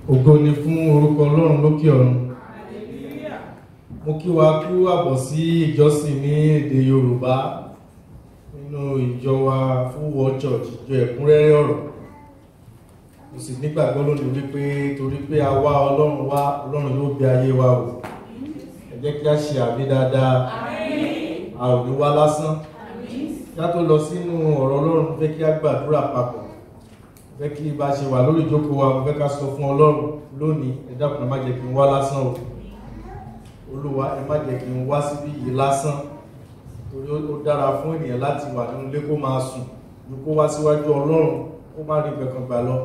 Ògo ni fún orúkọ Ọlọ́run lókè ọ̀run. Mo kí wa kú àbọ̀ sí ìjọsìn ní èdè Yorùbá nínú ìjọ wa Full World Church, ìjọ ẹ̀kúnrẹ́rẹ́ ọ̀rọ̀. Mo sì nígbàgbọ́ lónìí wípé torí pé a wá Ọlọ́run wá, Ọlọ́run yóò bẹ̀ ayé wa wò. Ẹ jẹ́ kí a ṣe àmì dáadáa. A ò ní wá lásán. Kí a tó lọ sínú ọ̀rọ̀ Ọlọ́run, fẹ́ kí a gbàdúrà papọ̀. Fẹ́ kí bá ṣe wà lórí ìjókòó wa, mo fẹ́ ká sọ fún Ọlọ́run lónìí, ẹ dákun ẹ má jẹ́ kí n wá lásán o. Olúwa, ẹ má jẹ́ kí n wá síbí yìí lásán. Torí ó dára fún ènìyàn láti wà nínú ilé kó máa sùn, ju kó wá síwájú Ọlọ́run kó má rí kankan gbà lọ.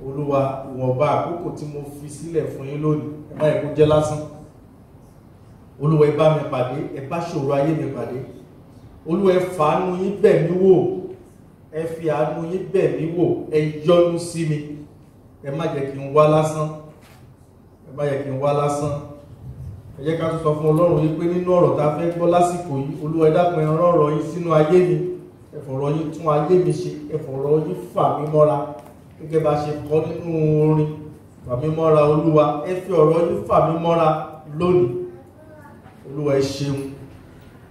Olúwa, ìwọ̀nba àkókò tí mo fi sílẹ̀ fún yín lónìí, ẹ má yẹ kó jẹ́ lásán. Olúwa, ẹ bá mi pàdé, ẹ bá ṣòro ayé mi pàdé. Olúwa, ẹ fàánú yín bẹ̀ mí wò, ẹ fi àánú yín bẹ̀ mí wò, ẹ yọ́nú sí mi. Ẹ má jẹ́ kí n wá lásán. Ẹ má jẹ́ kí n wá lásán. Ẹ jẹ́ ká tún sọ fún Ọlọ́run yìí pé nínú ọ̀rọ̀ tá a fẹ́ gbọ́ lásìkò yìí, Olúwa, ẹ dákun ẹ rán ọ̀rọ̀ yín sínú ayé mi. Ẹ fọ̀rọ̀ yín tún ayé mi ṣe, ẹ fọ̀rọ̀ yín fà mí mọ́ra. Gẹ́gẹ́ bá ṣe kọ nínú orin, fà mí mọ́ra Olúwa, ẹ fi ọ̀rọ̀ yín fà mí mọ́ra lónìí. Olúwa, ẹ ṣeun.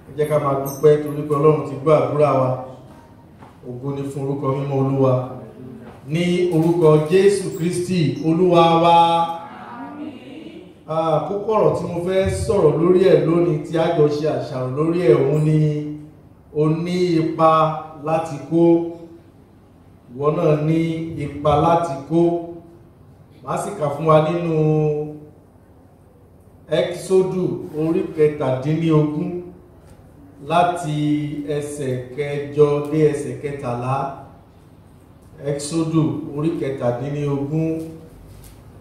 Ẹ jẹ́ ká máa dúpẹ́ torí pé Ọlọ́run ti gbọ́ àdúrà wa. Ògo ni fún orúkọ mímọ́ Olúwa. Ní orúkọ Jésù Kristi Olúwa wa. Àkókò ọ̀rọ̀ tí mo fẹ́ sọ̀rọ̀ lórí ẹ̀ lónìí, tí a jọ ṣe àṣàrò lórí ẹ̀, òun ni o ní ipa láti kó. Ìwọ náà ní ipa láti kó. Màá sì kà fún wa nínú Ẹ́kísódù orí 17 láti ẹsẹ̀ 8 dé ẹsẹ̀ 13. Ẹ́kísódù orí 17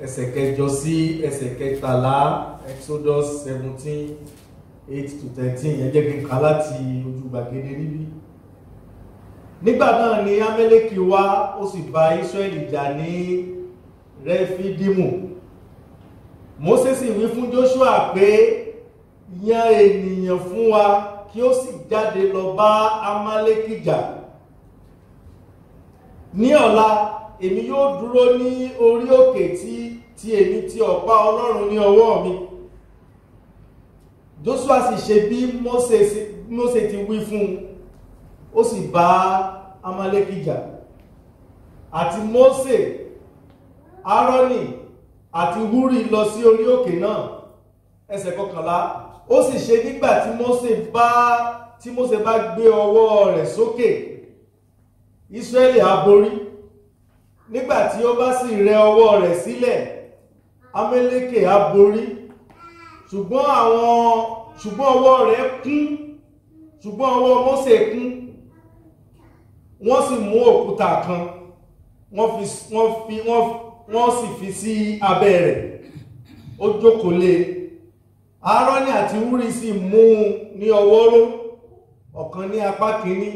ẹsẹ̀ 8 sí ẹsẹ̀ 13. Exodus 17:8-13. Ẹ jẹ́ kí n kà láti ojú gbàgede níbí. Nígbà náà ni Amẹ́lékì wá, ó sì bá Ísírẹ́lì jà ní Rẹ́fídímù. Mósè sì wí fún Jóṣúà pé, yan ènìyàn fún wa kí ó sì jáde lọ bá Amálẹ́kì jà. Ní ọ̀la èmi yóò dúró ní orí òkè tí èmi ti ọ̀pá Ọlọ́run ní ọwọ́ mi. Jóṣúà sì ṣe bí Mósè ti wí fún un, ó sì bá Amálẹ́kì jà. Àti Mósè, Áárónì àti Húrì lọ sí orí òkè náà. Ẹsẹ̀ 11. Ó sì ṣe nígbà tí Mósè bá gbé ọwọ́ rẹ̀ sókè, Ísírẹ́lì á borí. Nígbà tí ó bá sì rẹ ọwọ́ rẹ̀ sílẹ̀, Amẹ́lékè á borí. Ṣùgbọ́n ọwọ́ rẹ̀ kún, ṣùgbọ́n ọwọ́ Mósè kún. Wọ́n sì mú òkúta kan, wọ́n sì fi sí abẹ́ rẹ̀, ó jókòó lé. Áárónì àti Húrì sì mú ní ọwọ́ ró, ọ̀kan ní apá kìíní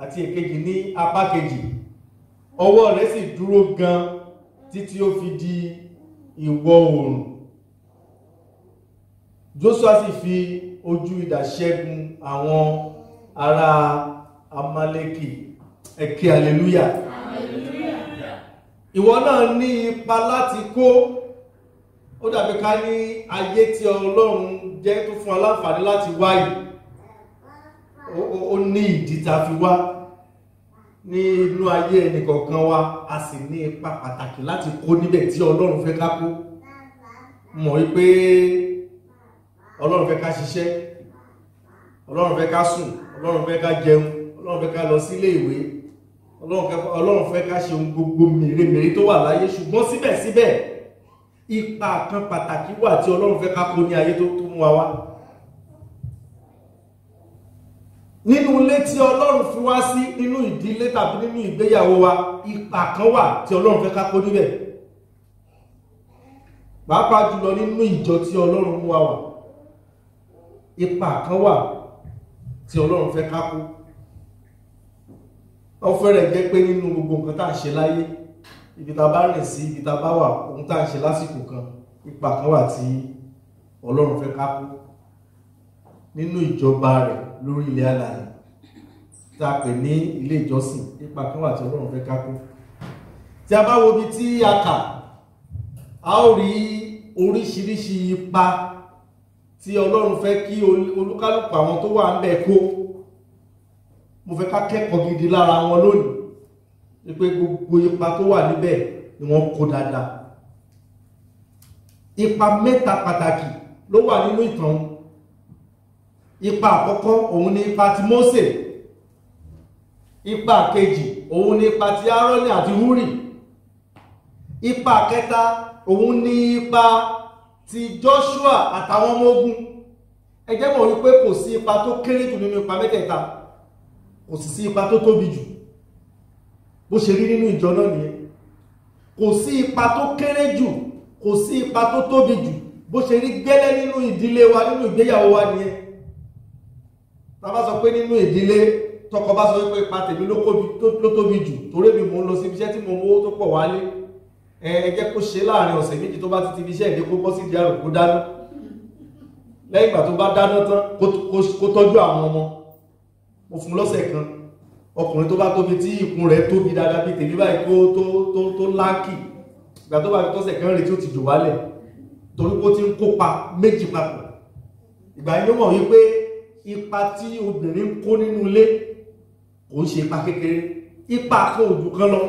àti èkejì ní apá kejì. Ọwọ́ rẹ̀ sì dúró gan títí ó fi di ìwọ̀ oòrùn. Jóṣúà sì fi ojú idà ṣẹ́gun àwọn ará Amálẹ́kì. Ẹ ké hallelujah. Ìwọ náà ní ipa láti kó. Ó dàbí ká ní ayé tí Ọlọ́run jẹ́ tó fún aláǹfààní láti wá yìí. Ó ní ìdí tá fi wá ní inú ayé ẹnìkọ̀ọ̀kan wa, a sì ní ipa pàtàkì láti kó níbẹ̀ tí Ọlọ́run fẹ́ ká kó. Mọ̀ wípé Ọlọ́run fẹ́ ká ṣiṣẹ́, Ọlọ́run fẹ́ ká sùn, Ọlọ́run fẹ́ ká jẹun, Ọlọ́run fẹ́ ká lọ sí ilé ìwé, Ọlọ́run fẹ́ ká ṣe ohun gbogbo mèremère tó wà láyé. Ṣùgbọ́n síbẹ̀síbẹ̀ ipa kan pàtàkì wà tí Ọlọ́run fẹ́ ká kó ní ayé tó mú wa wá. Nínú ilé tí Ọlọ́run fi wá sí, nínú ìdílé tàbí nínú ìgbéyàwó wa, ipa kan wà tí Ọlọ́run fẹ́ ká kó níbẹ̀. Pàápàá jùlọ nínú ìjọ tí Ọlọ́run mú wa wà, ipa kan wà tí Ọlọ́run fẹ́ ká kó. Ó fẹ́rẹ̀ jẹ́ pé nínú gbogbo nǹkan tá à ń ṣe láyé, ibi tá bá rìn sí, ibi tá bá wà, ohun tá à ń ṣe lásìkò kan, ipa kan wà tí Ọlọ́run fẹ́ ká kó nínú ìjọba rẹ̀ lórí ilẹ̀ alààyè tí a pè ní ilé ìjọsìn. Ipa kan wà tí Ọlọ́run fẹ́ ká kó. Tí a bá wo bí tí a kà a ó rí oríṣiríṣi ipa tí Ọlọ́run fẹ́ kí olúkálùkù àwọn tó wà ń bẹ̀ kó. Mo fẹ́ ká kẹ́kọ̀ọ́ gidi lára wọn lónìí wípé gbogbo ipa tó wà níbẹ̀ ni wọ́n kó dáadáa. Ipa mẹ́ta pàtàkì ló wà nínú ìtàn. Ipa àkọ́kọ́ òun ni ipa ti Mósè. Ipa kejì òun ni ipa ti Áárónì àti Húrì. Ipa kẹta òun ni ipa ti Joshua àtàwọn ọmọ ogun. Ẹ jẹ́ mọ̀ wípé kò sí ipa tó kéré jù nínú ipa mẹ́tẹ̀ẹ̀ta, kò sì sí ipa tó tóbi jù. Bó ṣe rí nínú ìjọ náà nìyẹn. Kò sí ipa tó kéré jù, kò sí ipa tó tóbi jù. Bó ṣe rí gẹ́lẹ́ nínú ìdílé wa, nínú ìgbéyàwó wa nìyẹn. Tá bá sọ pé nínú ìdílé, tọkọ bá sọ wípé ipa tèmi ló tóbi jù torí mi mò ń lọ sí iṣẹ́ tí mo mówó tó pọ̀ wálé. Ẹ jẹ́ kó ṣe láàrin ọ̀sẹ̀ méjì tó bá ti fi iṣẹ́ ìdí kó bọ́ sí ìdí àrò kó dáná. Lẹ́yìn ìgbà tó bá dáná tán kó tọ́jú àwọn ọmọ. Mo fún lọ́sẹ̀ kan, ọkùnrin tó bá tóbi tí ikùn rẹ̀ tóbi dáadáa bí tèmi báyìí tó láàkì, ìgbà tó bá fi tọ́sẹ̀ kan rè tí ó ti jò wálẹ̀ torí kó ti ń kópa méjì papọ̀. Ìgbà yìí ló mọ̀ wípé ipa tí obìnrin ń kó nínú ilé kò ń ṣe ipa kékeré, ipa kan ojú kan lọ.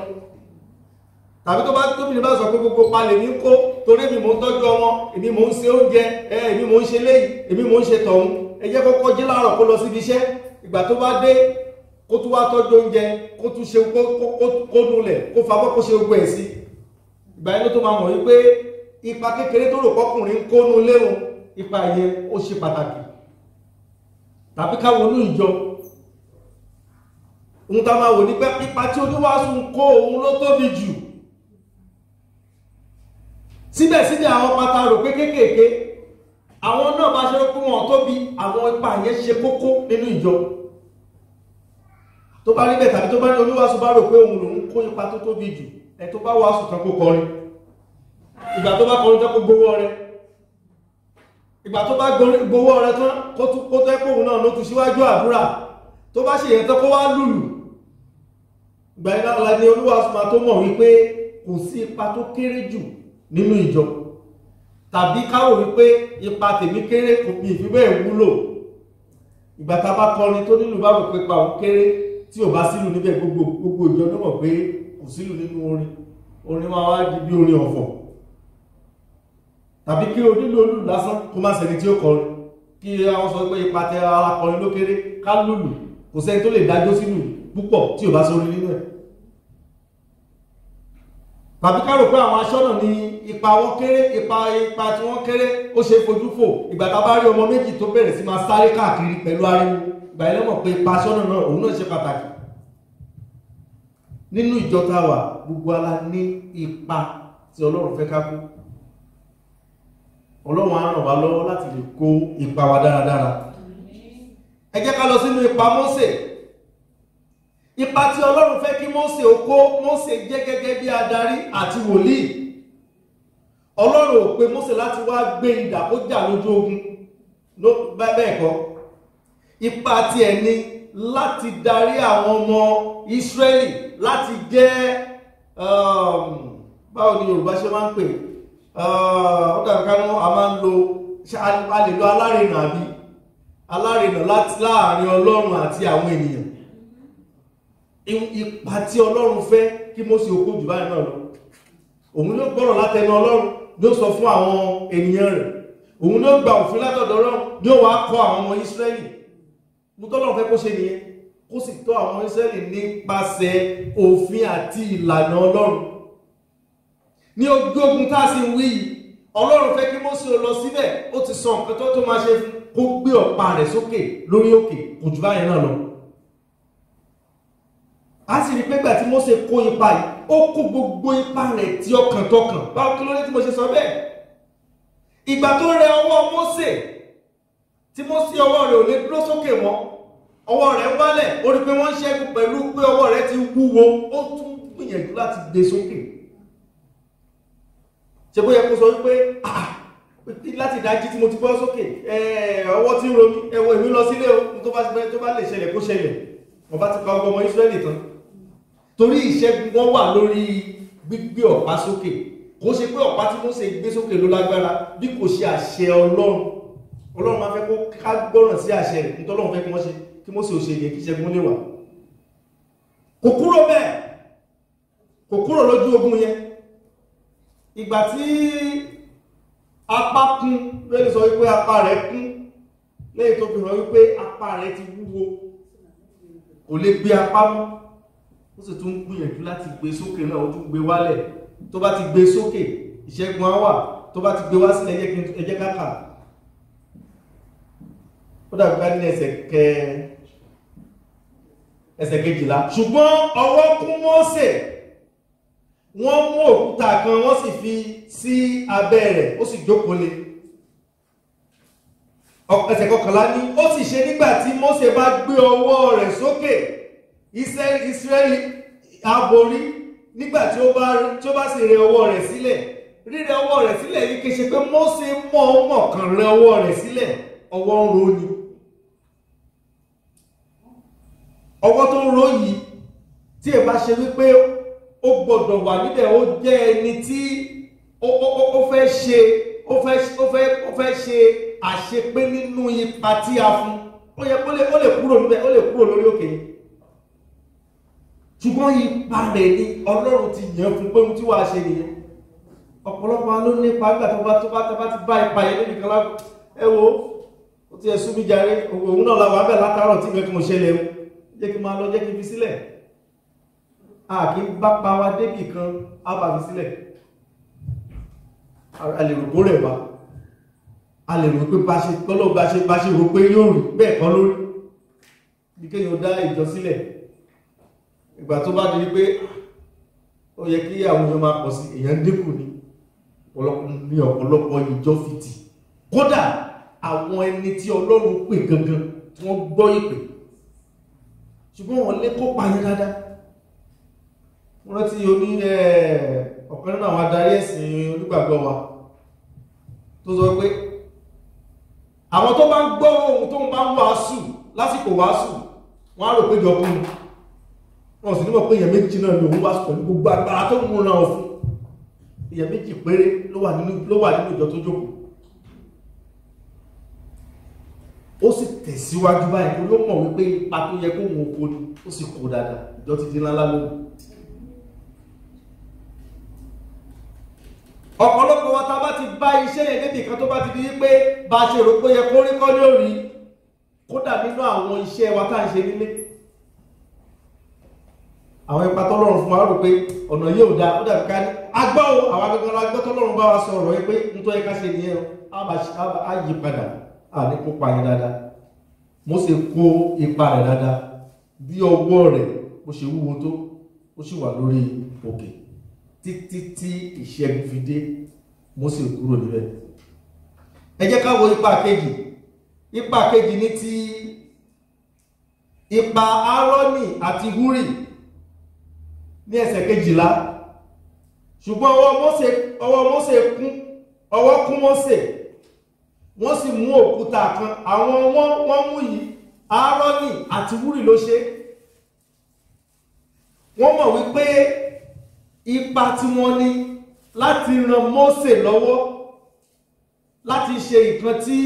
Tàbí tó bá tóbi bá sọ pé gbogbo palẹ̀ ní kó torí èmi mò ń tọ́jú ọmọ, èmi mò ń ṣe oúnjẹ, èmi mò ń ṣe léyìí, èmi mò ń ṣe tọ̀hún. Ẹ jẹ́ kọ́kọ́ jí láàárọ̀ kó lọ síbi iṣẹ́, ìgbà tó bá dé kó tún wá tọ́jú oúnjẹ, kó tún ṣe kó nulẹ̀, kó fabọ́ kó ṣe gbogbo ẹ̀ sí. Ìgbà yẹn ló tó máa mọ̀ wípé ipa kékeré tó rò pọ́kùnrin ń kó nu léwu, ipa yẹn ó ṣe pàtàkì. Tàbí ká wọnú ìjọ, ohun tá máa wò ní pé ipa tí oníwàásù ń kó òun ló tóbi jù. Síbẹ̀síbẹ̀ àwọn pátá rò pé kéékèèké, àwọn náà bá ṣe rò pé wọn tóbi, àwọn ipa yẹn ṣe kókó nínú ìjọ. Tó bá rí bẹ́ẹ̀ tàbí tó bá ní oníwàásù bá rò pé òun lòun kó ipa tó tóbi jù, ẹ tó bá wàásù tán kó kọrin. Ìgbà tó bá kọrin tán kó gbowó rẹ̀. Ìgbà tó bá gbowó rẹ̀ tán kó tẹ́ pé òun náà ló tún síwájú àdúrà. Tó bá ṣe yẹn tán kó wá lùlù. Ìgbà yẹn náà ni oníwàásù máa tó mọ̀ wípé kò sí ipa tó kéré jù nínú ìjọ. Tàbí káwò wípé ipa tèmi kéré kò bí ìfibẹ́ ìwúlò. Ìgbà tá bá kọrin tó nílùú bá rò pé pa òun kéré tí ò bá sílù níbẹ̀ gbogbo ìjọ ló mọ̀ pé kò sílù nínú orin máa wá di bí orin ọ̀fọ̀. Tàbí kí onílù olù lásán kó má sẹ́ni tí ó kọrin, kí àwọn sọ pé ipa tẹ ara kọrin ló kéré, ká lùlù kò sẹ́ni tó lè dájọ́ sínú púpọ̀ tí ò bá sórí nínú ẹ̀. Tàbí ká rò pé àwọn aṣọ́nà ní ipa wọn kéré, ipa tí wọ́n kéré ó ṣe fojú fò. Ìgbà tá bá rí ọmọ méjì tó bẹ̀rẹ̀ sí máa sáré káàkiri pẹ̀lú ariwo, ìgbà yẹn ló mọ̀ pé ipa aṣọ́nà náà òun náà ṣe pàtàkì. Nínú ìjọ tá wà, gbogbo ala ní ipa tí Ọlọ́run fẹ́ ká kó. Ọlọ́run á ràn wá lọ́wọ́ láti lè kó ipa wa dáradára. Ẹ jẹ́ ká lọ sínú ipa Mósè. Ipa tí Ọlọ́run fẹ́ kí Mósè ó kó, Mósè jẹ́ gẹ́gẹ́ bí adarí àti wòlíì. Ọlọ́run ò pè Mósè láti wá gbé idà kó jà lójú ogun. Bẹ́ẹ̀ kọ́. Ipa tí ẹ̀ ní láti darí àwọn ọmọ Ísírẹ́lì láti jẹ́ báwo ni Yorùbá ṣe máa ń pè ó kàkánú a máa ń lo a lè lo alárinà àbí alárinà láàrin Ọlọ́run àti àwọn ènìyàn. Ipa tí Ọlọ́run fẹ́ kí Mósè ó kó jù báyìí náà lọ. Òun ló gbọ́rọ̀ látẹnu Ọlọ́run ló sọ fún àwọn ènìyàn rẹ̀. Òun ló gba òfin látọ̀dọ̀ Ọlọ́run ló wá kọ́ àwọn ọmọ Ísírẹ́lì. Mo tọ́lọ́run fẹ́ kó ṣe nìyẹn, kó sì tọ́ àwọn Ísírẹ́lì nípasẹ̀ òfin àti ìlànà Ọlọ́run. Ní ojú ogun tá a sì ń wí yìí, Ọlọ́run fẹ́ kí Mósè ó lọ síbẹ̀, ó ti sọ nǹkan tó máa ṣe fún kó gbé ọ̀pá rẹ̀ sókè lórí òkè, kò jù báyẹn náà lọ. A sì rí pé gbà tí Mósè kó ipa yìí, ó kó gbogbo ipa rẹ̀ tí ọkàn tọkàn. Báwo kí ló dé tí mo ṣe sọ bẹ́ẹ̀? Ìgbà tó rẹ ọwọ́ Mósè, tí Mósè ọwọ́ rẹ̀ ò lè dúró sókè mọ́, ọwọ́ rẹ̀ wálẹ̀, ó rí pé wọ́n ṣẹ́gun pẹ̀lú pé ọwọ́ rẹ̀ ti wúwo, ó tún gbìyànjú láti gbé sókè. Ṣé bó yẹ kó sọ wípé láti dájí tí mo ti bọ́ sókè, ọwọ́ tí ń ro mí, ẹwọ ìwé lọ sílé o, tó bá lè ṣẹlẹ̀ kó ṣẹlẹ̀. Wọ́n bá ti pa ọgbọ́n ọmọ Ísírẹ́lì tán. Torí ìṣẹ́gun wọn wà lórí gbígbé ọ̀pá sókè. kò ṣe pé ọ̀pá tí Mósè gbé sókè ló lágbára bí kò ṣe àṣẹ Ọlọ́run máa fẹ́ kó ká gbọ́ràn sí àṣẹ rẹ̀ nítorí Ọlọ́run fẹ́ kí wọ́n ṣe kí Mósè ò ṣe yẹ kí ṣẹ́gun lè wà. Kò kúrò bẹ́ẹ̀, kò kúrò lójú ogun yẹn. Ìgbà tí apá kún, lẹ́yìn sọ wípé apá rẹ̀ kún, lẹ́yìn tó fi hàn wípé apá rẹ̀ ti wúwo, kò lè gbé apá mọ́, ó sì tún gbìyànjú láti gbé sókè náà, ó tún gbé wálẹ̀. Tó bá ti gbé sókè ìṣẹ́gun á wà, tó bá ti gbé wá sílẹ̀ ẹjẹ́ káàkà. Ó dàbí ká ní ẹsẹ̀ kejìlá. Ṣùgbọ́n ọwọ́ kún Mósè, wọ́n mú òkúta kan wọ́n sì fi sí abẹ́ rẹ̀, ó sì jókòó lé. Ẹsẹ̀ kọkànlá ní ó sì ṣe nígbà tí Mósè bá gbé ọwọ́ rẹ̀ sókè, Ísírẹ́lì á borí. Nígbà tí ó bá sì rẹ ọwọ́ rẹ̀ sílẹ̀, rírẹ ọwọ́ rẹ̀ sílẹ̀ yìí kìí ṣe pé Mósè mọ̀ kàn rẹ ọwọ́ rẹ̀ sílẹ̀, ọwọ́ ń ro ni. Ọwọ́ tó ń ro yìí tí ẹ bá ṣe wípé ó gbọ́dọ̀ wà níbẹ̀, ó jẹ́ ẹni tí ó fẹ́ ṣe àṣepé nínú ipa tí a fún, ó yẹ kó lè kúrò níbẹ̀, ó lè kúrò lórí òkè yìí. Ṣùgbọ́n ipa rẹ̀ ni Ọlọ́run ti yàn fún pé ohun tí wàá ṣe nìyẹn. Ọ̀pọ̀lọpọ̀ ló nípa nígbà tó bá ti bá ipa yẹn lórí kan lágbo, ẹ wo ó ti ẹ̀sùn mi jàre, òun náà làwọn abẹ́ látàárọ̀ tí ìgbẹ́ kí mo ṣẹlẹ̀ o, jẹ́ kí n máa lọ, jẹ́ kí n fi sílẹ̀. A kì í bá pa wá débì kan á bá fi sílẹ̀. A lè rò bó rẹ̀ wá, a lè rò pé tọ́lọ́ bá ṣe rò pé yóò rí bẹ́ẹ̀ kan lórí bí kéèyàn dá ìjọ sílẹ̀. Ìgbà tó bá di pé ó yẹ kí àwọn èèyàn máa pọ̀ sí, èèyàn dínkù ní ọ̀pọ̀lọpọ̀ ìjọ fìtì. Kódà àwọn ẹni tí Ọlọ́run pè gangan tí wọ́n gbọ́ ìpè, ṣùgbọ́n wọ́n lè kópa yẹn dáadáa. Mo rántí ọ̀kan nínú àwọn adarí ẹ̀sìn onígbàgbọ́ wa tó sọ pé àwọn tó bá ń gbọ́ ohun tó ń bá ń wàásù lásìkò wàásù, wọ́n á rò pé jọ kún, wọ́n sì nímọ̀ pé èèyàn méjì náà ló ń wàásù pẹ̀lú gbogbo agbára tó ń múra ọ̀ fún. Èèyàn méjì péré ló wà nínú ìjọ tó jókòó. Ó sì tẹ̀síwájú báyìí tó ló mọ̀ wípé ipa tó yẹ kó wọn kó ni, ó sì kó dáadáa, ìjọ ti di ńláńlá lónìí. Ọ̀pọ̀lọpọ̀ wa ta bá ti bá iṣẹ́ yẹn débi kan tó bá ti di wípé bá ṣe rò pé yẹ kó rí kọ́ lórí, kódà nínú àwọn iṣẹ́ wa tá à ń ṣe nílé, àwọn ipa tọ́lọ́run fún wa rò pé ọ̀nà yóò dá, ó dàbí ká ní agbọ́ àwọn agbẹ́gbẹ́ agbẹ́ tọ́lọ́run bá wa sọ ọ̀rọ̀ yìí pé nítorí ẹ̀ka ṣe nìyẹn á yí padà, á ní kópa yẹn dáadáa. Mósè kó ipa rẹ̀ dáadáa, bí ọwọ́ rẹ̀ bó ṣe wúwo tó, ó sì wà lórí òkè títí tí ìṣẹ́gun fi dé. Mósè kúrò níbẹ̀. Ẹ jẹ́ ká wo ipa kejì. Ipa kejì ní ti ipa Áárónì àti Húrì ní ẹsẹ̀ kejìlá. Ṣùgbọ́n ọwọ́ kún Mósè, wọ́n sì mú òkúta kan, àwọn wọ́n mú yìí Áárónì àti Húrì ló ṣe. Wọ́n mọ̀ wípé ipa tí wọ́n ní láti ran Mósè lọ́wọ́ láti ṣe nǹkan tí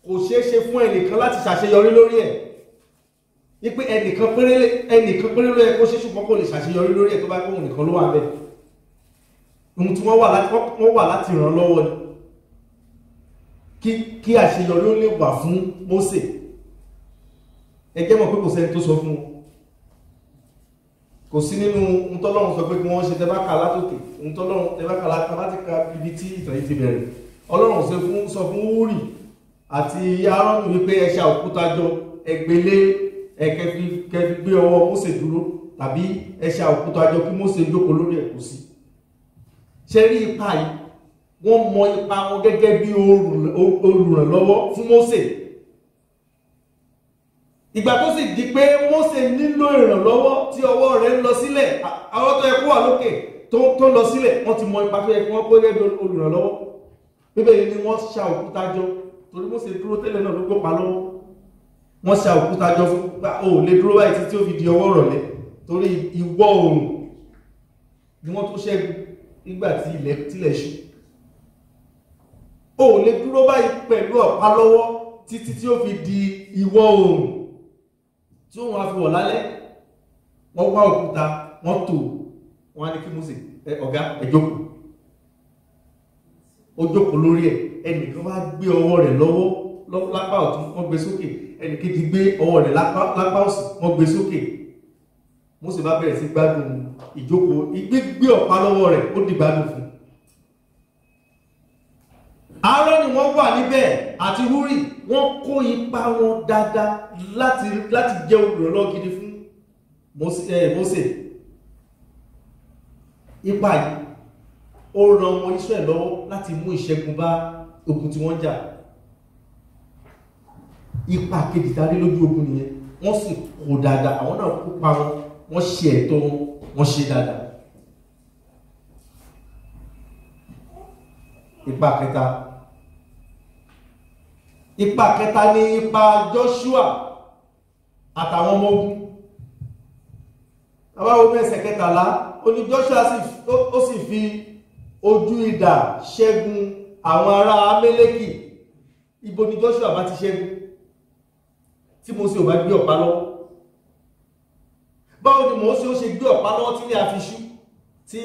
kò ṣeé ṣe fún ẹnìkan láti ṣàṣeyọrí lórí ẹ̀. Wípé ẹnìkan péré ló yẹ kó ṣe, ṣùgbọ́n kò lè ṣàṣeyọrí lórí ẹ̀ tó bá kóhun nìkan ló wà bẹ́ẹ̀. Ohun tí wọ́n wà láti ràn lọ́wọ́ ni kí àṣeyọrí ó lè wà fún Mósè. Ẹ jẹ́ mọ̀ pé kò sẹ́ni tó sọ fún wọn, kò sí nínú ohun tọ́lọ́run sọ pé kí wọ́n ṣe tẹ́bákà látòkè, ohun tọ́lọ́run tẹ́bákà láti ka ibi tí ìtàn yìí ti bẹ̀rẹ̀. Ọlọ́run sọ fún Húrì àti Áárónì wípé ẹ ṣa òkúta jọ, ẹgbẹ́lé kẹfì gbé ọwọ́ Mósè dúró, tàbí ẹ ṣa òkúta jọ kí Mósè jókòó lórí ẹ̀, kò sí. Ṣé rí ipa yìí, wọ́n mọ ipa wọn gẹ́gẹ́ bí olùrànlọ́wọ́ fún Mósè. Ìgbà tó sì di pé Mósè nílò ìrànlọ́wọ́ tí ọwọ́ rẹ̀ ń lọ sílẹ̀, àwọn tó yẹ kó wà lókè tó lọ sílẹ̀, wọ́n ti mọ ipa tó yẹ kí wọ́n kó gẹ́gẹ́ bí olùrànlọ́wọ́. Bíbélì ni wọ́n ṣa òkúta jọ, torí Mósè dúró tẹ́lẹ̀ náà ló gbópa lọ́wọ́. Wọ́n ṣa òkúta jọ fún ó lè dúró báyìí títí ó fi di ọwọ́ rọ̀lẹ́, torí ìwọ̀ oòrùn ni wọ́n tó ṣẹ́gun. nígbà tí tílẹ̀ ṣú. O ò lè dúró báyìí pẹ̀lú ọ̀pá lọ́wọ́ títí tí ó fi di ìwọ̀ oòrùn tí òun á fi wọ̀ lálẹ́. Wọ́n wá òkúta, wọ́n tò, wọ́n á ní kí Mósè ọ̀gá ẹ jókòó. Ó jókòó lórí ẹ̀, ẹnìkan wá gbé ọwọ́ rẹ̀ lọ́wọ́ lápá ọ̀tún, wọ́n gbé sókè, ẹnìkejì gbé ọwọ́ rẹ̀ lápá òsì, wọ́n gbé sókè. Mósè bá bẹ̀rẹ̀ sí gbádùn ìjókòó, gbígbé ọ̀pá lọ́wọ́ rẹ̀ ó di gbádùn fún. Áárónì wọ́n wà níbẹ̀ àti Húrì, wọ́n kó ipa wọn dáadáa láti jẹ́ olùrànlọ́wọ́ gidi fún Mósè. Ipa yìí ó ran ọmọ Ísírẹ́lì lọ́wọ́ láti mú ìṣẹ́gun bá ogun tí wọ́n jà. Ipa kejì tàbí lójú ogun nìyẹn, wọ́n sì kó dáadáa, àwọn náà kópa wọn, wọ́n ṣe ẹ̀tọ́ wọn, wọ́n ṣe dáadáa. Ipa kẹta ni ipa Joshua àtàwọn ọmọ ogun. Àbáwo mẹ́sẹ̀ 13 ó ní Joshua ó sì fi ojú idà ṣẹ́gun àwọn ará Amẹ́lẹ́kì. Ibo ni Joshua bá ti ṣẹ́gun tí Mósè ò bá gbé ọ̀pá lọ́wọ́? Báwo ni Mósè ó ṣe gbé ọ̀pá lọ́wọ́ tí ilé àfiṣú tí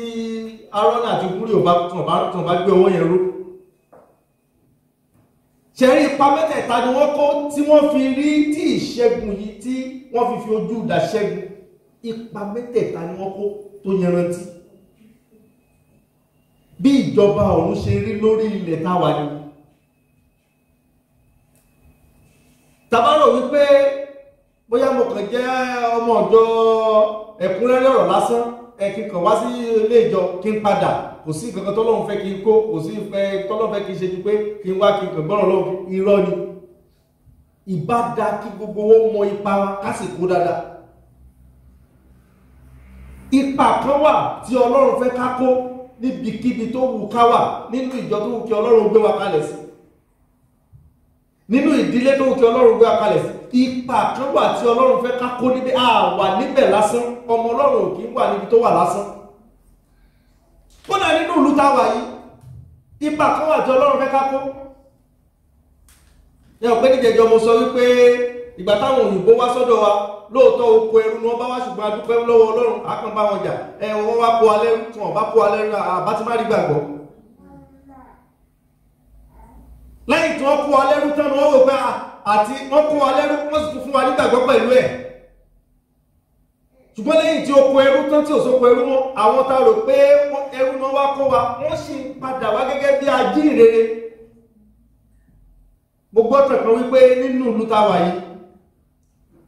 Áárónì àti Húrì ò bá gbé ọwọ́ yẹn ró? Ṣẹ̀rí ipa mẹ́tẹ̀ẹ̀ta ni wọ́n kó tí wọ́n fi rí tí ìṣẹ́gun yìí tí wọ́n fi ojú idà ṣẹ́gun. Ipa mẹ́tẹ̀ẹ̀ta ni wọ́n kó tó yanrantí. Bí ìjọba ọ̀run ṣe rí lórí ilẹ̀ táwa ni. Tàbárò wípé bóyá mo kàn jẹ́ ọmọ ọ̀dọ́ ẹ̀kúnrẹ́rẹ́ ọ̀rọ̀ lásán, kí n kàn wá sí ilé ìjọ kí n padà, kò sí nǹkan tọ́lọ́run fẹ́ kí n kó, kò sí ìfẹ́ tọ́lọ́run fẹ́ kí n ṣe ju pé kí n wá kí n kàn gbọ́ràn lọ́wọ́, irọ́ ni. Ìbá dá kí gbogbo wọn mọ ipa wa ká sì kó dáadáa. Ipa kan wà tí Ọlọ́run fẹ́ ká kó níbikíbi tó wù ká wà, nínú ìjọ tó wù kí Ọlọ́run gbé wa kalẹ̀ sí, nínú ìdílé tó wù kí Ọlọ́run gbé wa kalẹ̀ sí. Ipa kan wà tí Ọlọ́run fẹ́ ká kó níbi àwà níbẹ̀ lásán. Ọmọ Ọlọ́run ò kì í wà níbi tó wà lásán. Kódà nínú ìlú táwa yìí, ipa kan wà tí Ọlọ́run fẹ́ ká kó. Ní ọ̀pẹ́ níjẹjọ mo sọ wípé ìgbà táwọn òyìnbó wá sọ́dọ̀ wa, lóòótọ́ oko ẹrú ni wọ́n bá wá, ṣùgbọ́n a dúpẹ́ lọ́wọ́ Ọlọ́run, a kàn bá wọn jà. Wọ́n wá kó alẹ́ rú, tí wọ́n bá kó alẹ́ rú, àbá ti má rí gbàgbọ́. Lẹ́yìn tí wọ́n kó alẹ́ rú tán ni wọ́n wò pé àti wọ́n kó alẹ́ rú, wọ́n sì tún fún wa nígbàgbọ́ pẹ̀lú ẹ̀. Ṣùgbọ́n lẹ́yìn tí ó kó ẹrú tán tí ò sóko ẹrú mọ́, àwọn tá rò pé ẹrú náà wá kó wa, wọ́n sì padà wá gẹ́gẹ́ bí ajíhìnrere. Mo gbọ́ tẹ̀kan wípé nínú ìlú táwa yìí,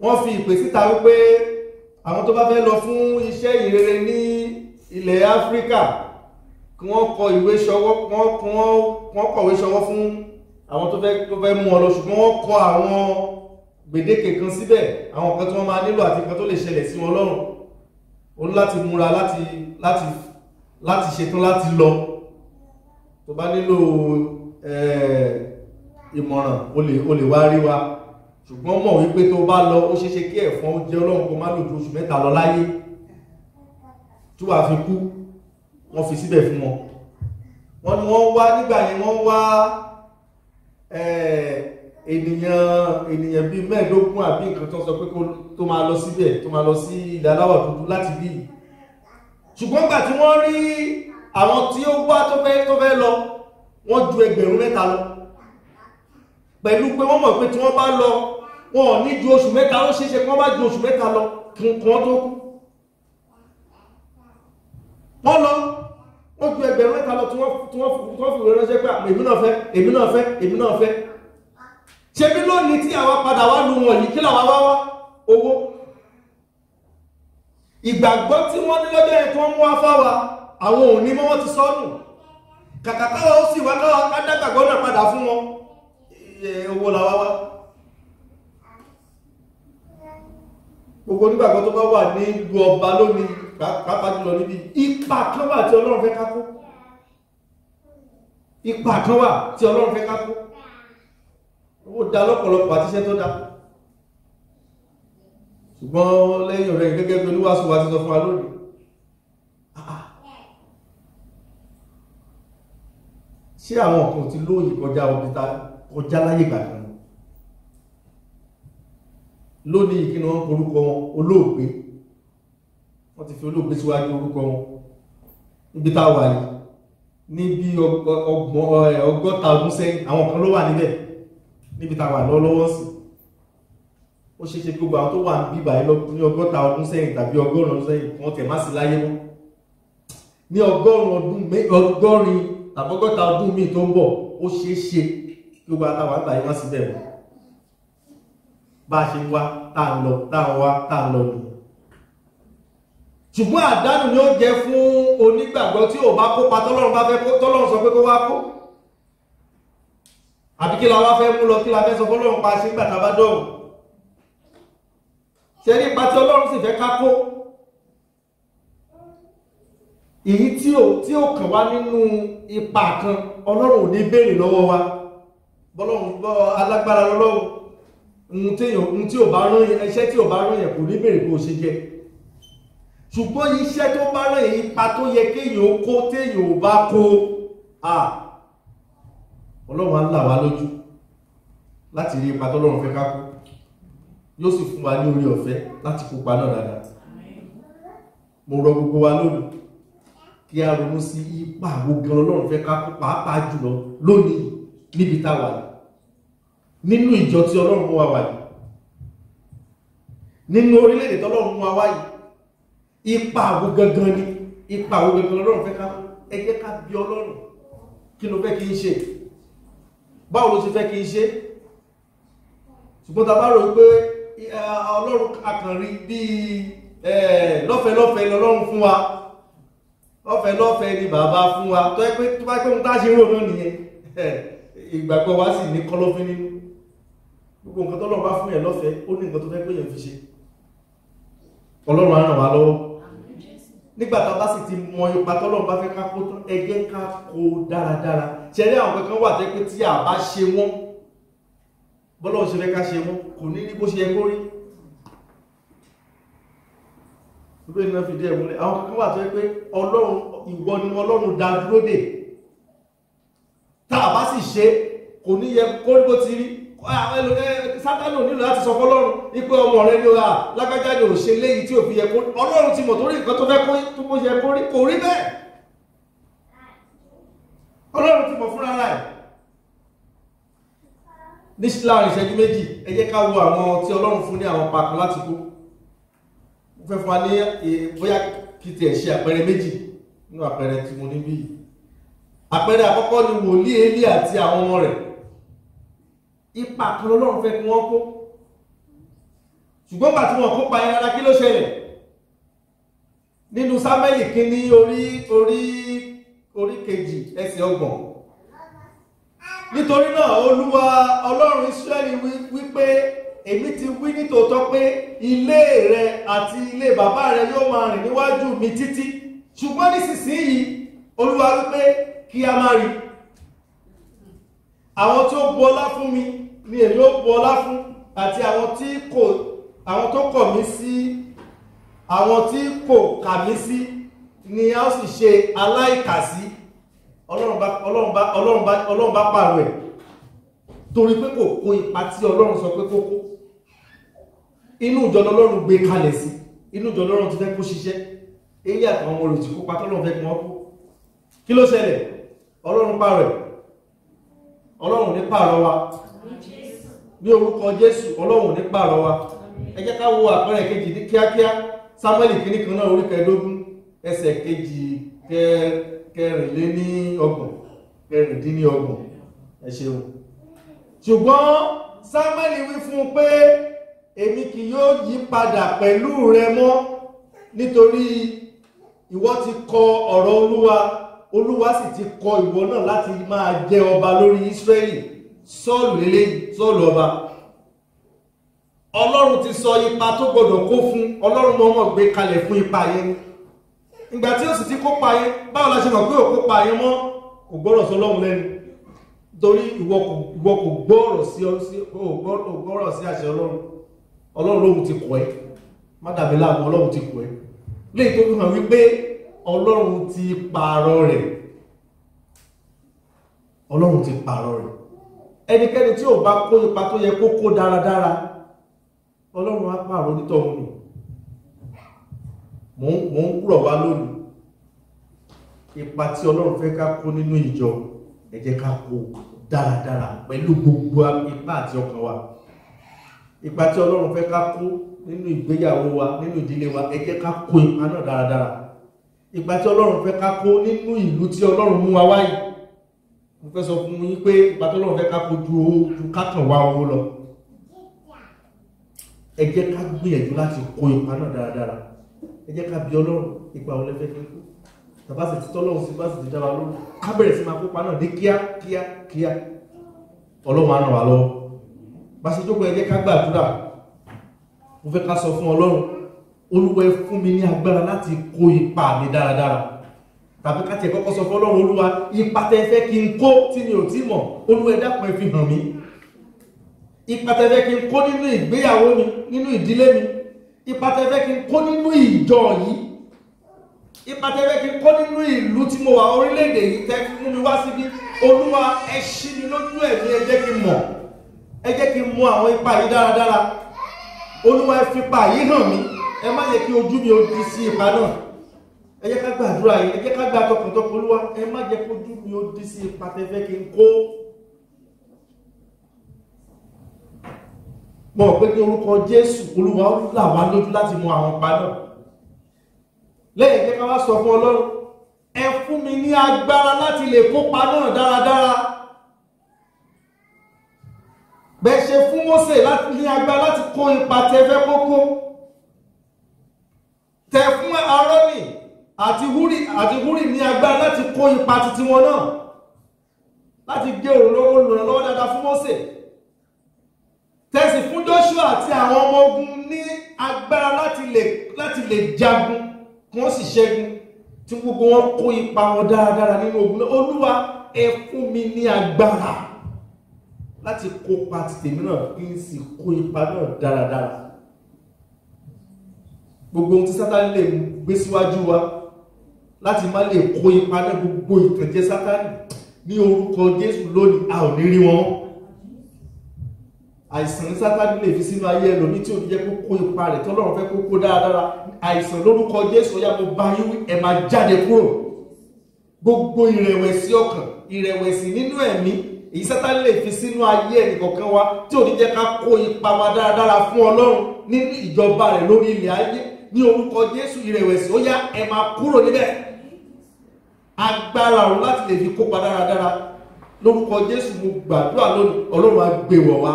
wọ́n fi ìpè síta wípé àwọn tó bá fẹ́ lọ fún iṣẹ́ ìrere ní ilẹ̀ Áfíríkà kí wọ́n kọ ìwé ṣọwọ́, wọ́n kọ̀wé ṣọwọ́ fún àwọn tó fẹ́ mú ọ lọ, ṣùgbọ́n wọ́n kọ àwọn gbèdéke kan síbẹ̀, àwọn kan tí wọ́n máa nílò àti kan tó lè ṣẹlẹ̀ sí wọn lọ́rùn. O ní láti múra láti ṣetán láti lọ. Tó bá nílò ìmọ̀ràn o lè wá rí wa, ṣùgbọ́n mọ̀ wípé tó bá lọ ó ṣeéṣe kí ẹ̀fọn ó jẹ́ Ọlọ́run kó má lò ju oṣù 3 lọ láyé tí wàá fi kú. Wọ́n fi síbẹ̀ fún wọn. Wọ́n ní wọ́n wá nígbà yẹn, wọ́n wá ènìyàn bíi 15 àbí nǹkan tó sọ pé tó máa lọ síbẹ̀, tó máa lọ sí ilẹ̀ aláwọ̀ dúdú láti bí. Ṣùgbọ́n gbà tí wọ́n rí àwọn tí ó wá tó fẹ́ lọ, wọ́n ju 3,000 lọ. Pẹ̀lú pé wọ́n mọ̀ pé tí wọ́n bá lọ, wọn ò ní ju oṣù 3, ó ṣeéṣe kí wọ́n bá ju oṣù 3 lọ kí wọ́n tó kú. Wọ́n lọ, wọ́n ju 3,000 lọ tí wọ́n fi wé ránṣẹ́ pé èmi náà fẹ́. Ṣé bí lónìí tí àwa padà wá lu wọn yìí, kí làwa wá owó? Ìgbàgbọ́ tí wọ́n ní lọ́jọ́ yẹn tí wọ́n mú wá fáwa, àwọn ò ní mọ́, wọ́n ti sọnù. Kàkà káwa ó sì wá káwa ká dágbàgbọ́ náà padà fún wọn, owó làwa wá. Gbogbo onígbàgbọ́ tó bá wà ní ìlú ọba lónìí, pàápàá jùlọ níbi, ipa kan wà tí Ọlọ́run fẹ́ ká kó. Ipa kan wà tí Ọlọ́run fẹ́ ká kó. Ó dá lọ́pọ̀lọpọ̀ àti iṣẹ́ tó dá. Ṣùgbọ́n lẹ́yìn rẹ̀ gẹ́gẹ́ bí olúwàsù wa ti sọ fún wa lónìí, ṣé àwọn kan ti lóyìn kọjá ọbìta kọjá láyé ìgbà kan lónìí kí ni wọ́n porúkọ wọn olóògbé, wọ́n ti fi olóògbé síwájú orúkọ wọn níbi tá a wà yìí ní bí ọgọ́ta ọdún sẹ́yìn àwọn kan ló wà níbẹ̀ níbi tá a wà lọ́wọ́ sí. Ó ṣe é ṣe gbogbo àwọn tó wà níbí báyìí ní ọgọ́ta ọdún sẹ́yìn tàbí ọgọ́rùn ọdún sẹ́yìn wọ́n tẹ̀ má sí láyé mọ́. Ní ọgọ́rin àbọ́gọ́ta ọdún míì tó ń bọ̀ ó ṣe é ṣe gbogbo àtàwọn àgbà yìí wọ́n sì bẹ̀ wọ́n. Bá a ṣe wá tá à ń lọ tá à ń wá tá à ń lọ nù. Ṣùgbọ́n àdánù ni ó jẹ́ fún onígbàgbọ́ tí ò bá kópa tọ́lọ́run bá fẹ́ kó, tọ́lọ́run sọ pé kó wá kó. Àbí kí la wá fẹ́ mú lọ, kí la fẹ́ sọ fọ́lọ́run pa ṣe nígbà tá a bá dọ̀rùn. Ṣé nípa tí Ọlọ́run sì fẹ́ ká kó? Èyí tí ó kàn wá nínú ipa kan Ọlọ́run ò ní béèrè lọ́wọ́ wa. Bọ́lọ́run alágbára lọ́lọ́run. Ohun tí ò bá rán yẹn, iṣẹ́ tí ò bá rán yẹn kò ní béèrè bó ṣe jẹ́. Ṣùgbọ́n iṣẹ́ tó bá rán yẹn, ipa tó yẹ kéèyàn ó kó téèyàn ò bá kó, Ọlọ́run á là wá lójú láti rí ipa tọ́lọ́run fẹ́ ká kó. Yóò sì fún wa ní orí ọ̀fẹ́ láti kópa náà dáadáa. Mo rọ gbogbo wa lónìí kí a ronú sí ipa gbogbo Ọlọ́run fẹ́ ká kó, pàápàá jùlọ lónìí níbi tá a wà yìí, nínú ìjọ tí Ọlọ́run mú wa wà yìí, nínú orílẹ̀-èdè tí Ọlọ́run mú wa wà yìí. Ipa wo gangan ni, ipa wo gangan Ọlọ́run fẹ́ ká kó. Ẹ jẹ́ ká bi Ọlọ́run, kí ló fẹ́ kí n ṣe? Báwo ló ṣe fẹ́ kí n ṣe? Ṣùgbọ́n tá a bá rò pé Ọlọ́run akànrí bíi lọ́fẹ̀ẹ́ lọ́lọ́run fún wa, lọ́fẹ̀ẹ́ ni bàbá fún wa, tó yẹ pé tó bá pé ohun tá a ṣe rò náà nìyẹn, ìgbàgbọ́ wa sì ní kọ́lọ́fín nínú. Gbogbo nǹkan tọ́lọ́run bá fún yẹn lọ́fẹ̀ẹ́ ó ní nǹkan tó fẹ́ pé yẹn fi ṣe. Ọlọ́run á ràn wá lọ́wọ́. Nígbà tá a bá sì ti mọ ipa tọ́lọ́run bá fẹ́ ká kó tán, ẹ jẹ́ ká kó dáradára. Ṣẹ̀rí àwọn kankan wà tẹ́ pé tí a bá ṣe wọ́n, bọ́lọ́run ṣe fẹ́ ká ṣe wọ́n kò ní ní bó ṣe yẹ kó rí. Gbogbo ènìyàn fi díẹ̀ múlẹ̀. Àwọn kankan wà tẹ́ pé Ọlọ́run, ìwọ ni Ọlọ́run dá dúró dè. Tá a bá sì ṣe kò ní yẹ kó rí bó ti rí. Sátánì ò nílò láti sọ fọ́lọ́run wípé ọmọ rẹ ní ọ̀rá lágbájá ni ò ṣe léyìí tí ò fi yẹ kó rí. Ọlọ́run ti mọ̀ torí nǹkan tó fẹ́ tó bó yẹ kó rí kò rí bẹ́ẹ̀. Ọlọ́run ti mọ̀ fúnra rẹ̀. Ní láàrin ìṣẹ́jú méjì ẹ jẹ́ ká wo àwọn tí Ọlọ́run fún ní àwọn pakun láti kó. Mo fẹ́ fún wa ní bóyá kí tiẹ̀ ṣe àpẹẹrẹ méjì nínú àpẹẹrẹ tí mo ní bí. Àpẹẹrẹ àkọ́kọ́ ni wòlíì Élì àti àwọn ọmọ rẹ̀. Ipa kan Ọlọ́run fẹ́ kí wọ́n kó. Ṣùgbọ́n bàtí wọn kópa yẹn rárá, kí ló ṣẹlẹ̀? Nínú Sámúẹ́lì kínní orí kejì ẹsẹ̀ 30. Nítorí náà Olúwa Ọlọ́run Ísírẹ́lì wípé èmi ti wí nítòótọ́ pé ilé rẹ àti ilé bàbá rẹ yóò máa rìn níwájú mi títí. Ṣùgbọ́n nísinsìnyí Olúwa wípé kí a má rí. Àwọn tí ó bu ọlá fún mi ni èmi ó bu ọlá fún, àti àwọn tó kọ̀ mí sí, àwọn tí kò kà mí sí ni a ó sì ṣe aláìkàsí. Ọlọ́run bá pààrọ̀ ẹ̀ torí pé kò kó ipa tí Ọlọ́run sọ pé kó kó. Inú ìjọ Ọlọ́run gbé kalẹ̀ sí, inú ìjọ Ọlọ́run ti fẹ́ kó ṣiṣẹ́. Èyí àtàwọn ọmọ rẹ̀ tí kópa tọ́lọ́run fẹ́ kí wọ́n kó. Kí ló ṣẹlẹ̀? Ọlọ́run pààrọ̀ ẹ̀. Ọlọ́run ní pààrọ̀ wa. Ní orúkọ Jésù, Ọlọ́run ní pààrọ̀ wa. Ẹ jẹ́ ká wo àpẹẹrẹ kejì ní kíákíá. Sámúẹ́lì kínní kan náà orí 15 ẹsẹ̀ kejì kẹrìndínlọ́gbọ̀n. Ẹ ṣeun. Ṣùgbọ́n Sámúẹ́lì wí fún un pé èmi kì yóò yí padà pẹ̀lú rẹ mọ́, nítorí ìwọ ti kọ ọ̀rọ̀ Olúwa sì ti kọ ìwọ náà láti máa jẹ ọba lórí Ísírẹ́lì. Sọ́ọ̀lù lélẹ́yìí, Sọ́ọ̀lù ọba. Ọlọ́run ti sọ ipa tó gbọdọ̀ kó fún, Ọlọ́run mọ̀ọ́mọ̀ gbé kalẹ̀ fún ipa yẹn. Ìgbà tí ó sì ti kópa yẹn, báwo la ṣe mọ̀ pé ò kópa yẹn mọ́? Kò gbọ́rọ̀ sí Ọlọ́run lẹ́nu. Torí ìwọ kò gbọ́rọ̀ sí àṣẹ Ọlọ́run. Ọlọ́run lóhun ti kọ̀ ẹ́. Má dàbí láàmú, Ọlọ́run ti kọ̀ ẹ́. Léyìí tó fi hàn wípé Ọlọ́run ti pààrọ̀ rẹ̀. Ọlọ́run ti pààrọ̀ rẹ̀. Ẹnikẹ́ni tí ò bá kó ipa tó yẹ kó kó dáradára, Ọlọ́run á pààrọ̀ onítọ̀hún nù. Mò ń rọ̀ wá lónìí, ipa tí Ọlọ́run fẹ́ ká kó nínú ìjọ, ẹ jẹ́ ká kó dáradára pẹ̀lú gbogbo ipá àti ọkàn wa. Ipa tí Ọlọ́run fẹ́ ká kó nínú ìgbéyàwó wa, nínú ìdílé wa, ẹ jẹ́ ká kó ipa náà dáradára. Ipa tí Ọlọ́run fẹ́ ká kó nínú ìlú tí Ọlọ́run mú wa wáyé. Mo fẹ́ sọ fún yín pé ipa tí Ọlọ́run fẹ́ ká kó ju kákan wá owó lọ. Ẹ jẹ́ ká gbìyànjú láti kó ipa náà dáradára. Ẹ jẹ́ ká bi Ọlọ́run ipa wo lẹ fẹ́ kí n kó. Tàbá sì ti tọ́lọ́run sí bá sì ti dára lórí. Ká bẹ̀rẹ̀ sí máa kópa náà dé kíá. Ọlọ́run á ràn wá lọ́wọ́. Bá ṣe jókòó ẹ jẹ́ ká gbàdúrà. Mo fẹ́ ká sọ fún Ọlọ́run, Olúwa ẹ fún mi ní agbára láti kó ipa mi dáradára. Tàbí ká tiẹ̀ kọ́kọ́ sọ fún Ọlọ́run, Olúwa ipa tẹ́ fẹ́ kí n kó tí mi ò tí mọ̀, Olúwa ẹ dákun ẹ fi hàn mí. Ipa tẹ́ fẹ́ kí n kó nínú ìgbéyàwó mi, nínú ìdílé mi. Ipa tẹ́ fẹ́ kí n kó nínú ìjọ yìí. Ipa tẹ́ fẹ́ kí n kó nínú ìlú tí mo wà, orílẹ̀-èdè yìí tẹ́ mú mi wá síbí. Olúwa ẹ ṣí mi lójú ẹ̀mí, ẹ jẹ́ kí n mọ̀. Ẹ jẹ́ kí n mọ àwọn ipa yìí dáradára. Olúwa ẹ fi ipa yìí hàn mí. Ẹ má jẹ́ kí ojú mi ó di sí ipa náà. Ẹ jẹ́ ká gbàdúrà yìí, ẹ jẹ́ ká gbà tọkàntọkàn. Olúwa ẹ má jẹ́ kí ojú mi ó di sí ipa tẹ́ fẹ́ kí n kó. Mo mọ̀ pé ní orúkọ Jésù, Olúwa ó là wá lójú láti mọ àwọn ipa náà. Lẹ́yìn jẹ́ ká wá sọ fún Ọlọ́run, ẹ fún mi ní agbára láti lè kópa náà dáradára. Bẹ́ẹ̀ ṣe fún Mósè láti ní agbára láti kó ipa tẹ́ fẹ́ kókó. Tẹ́ fún Áárónì àti Húrì ní agbára láti kó ipa titi wọn náà. Láti gé olùrànlọ́wọ́ dáadáa fún Mósè. Tẹ́ sì fún Jóṣúà àti àwọn ọmọ ogun ní agbára láti lè jagun kí wọ́n sì ṣẹ́gun, tí gbogbo wọn kó ipa wọn dáradára nínú ogun náà. Olúwa ẹ fún mi ní agbára láti kópa ti tèmi náà kí n sì kó ipa náà dáradára. Gbogbo ohun tí Sátánì lè gbé síwájú wa láti má lè kó ipa náà, gbogbo ìtànjẹ Sátánì ní orúkọ Jésù lónìí a ò ní rí wọn. Àìsàn ní Sátánì lè fi sínú ayé ẹlòmíì tí ò ní jẹ́ kó kó ipa rẹ̀ tọ́lọ́run fẹ́ kó kó dáradára. Àìsàn lórúkọ Jésù ó yá mo bá yín wí, ẹ máa jáde kúrò. Gbogbo ìrẹ̀wẹ̀sì ọkàn, ìrẹ̀wẹ̀sì nínú ẹ̀mí, èyí Sátánì lè fi sínú ayé ẹnìkọ̀ọ̀kan wa tí ò ní jẹ́ ká kó ipa wa dáradára fún Ọlọ́run nínú ìjọba rẹ̀ lórí ilẹ̀ ayé. Ní orúkọ Jésù, ìrẹ̀wẹ̀sì ó yá ẹ máa kúrò níbẹ̀. Agbára ọ̀run láti lè fi kópa dáradára lórúkọ Jésù mo gbàdúrà lónìí, Ọlọ́run á gbé wọ̀ wá.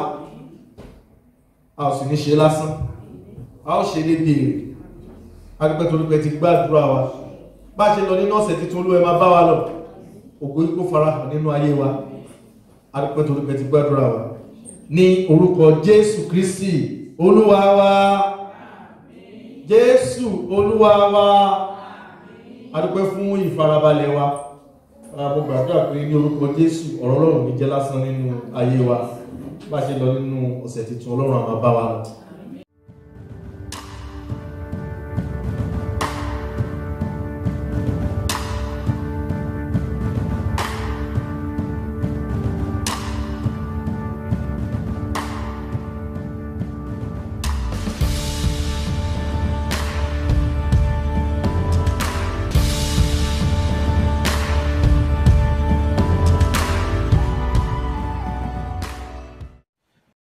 A ò sì ní ṣe lásán, a ó ṣe débi èrè. Adúpẹ́ torí pé ti gbàdúrà wa. Bá ṣe lọ nínú ọ̀sẹ̀ titun, Olúwa ẹ máa bá wa lọ. Ògo yín kó farahàn nínú ayé wa. Adúpẹ́ torí pé ti gbàdúrà wa. Ní orúkọ Jésù Kristi Olúwa wa. Jésù Olúwa wa. Adúpẹ́ fún ìfarabalẹ̀ wa. Mo gbàdúrà pé ní orúkọ Jésù ọ̀rọ̀ Ọlọ́run ní jẹ́ lásán nínú ayé wa. Bá ṣe lọ nínú ọ̀sẹ̀ titun, Ọlọ́run á máa bá wa lọ.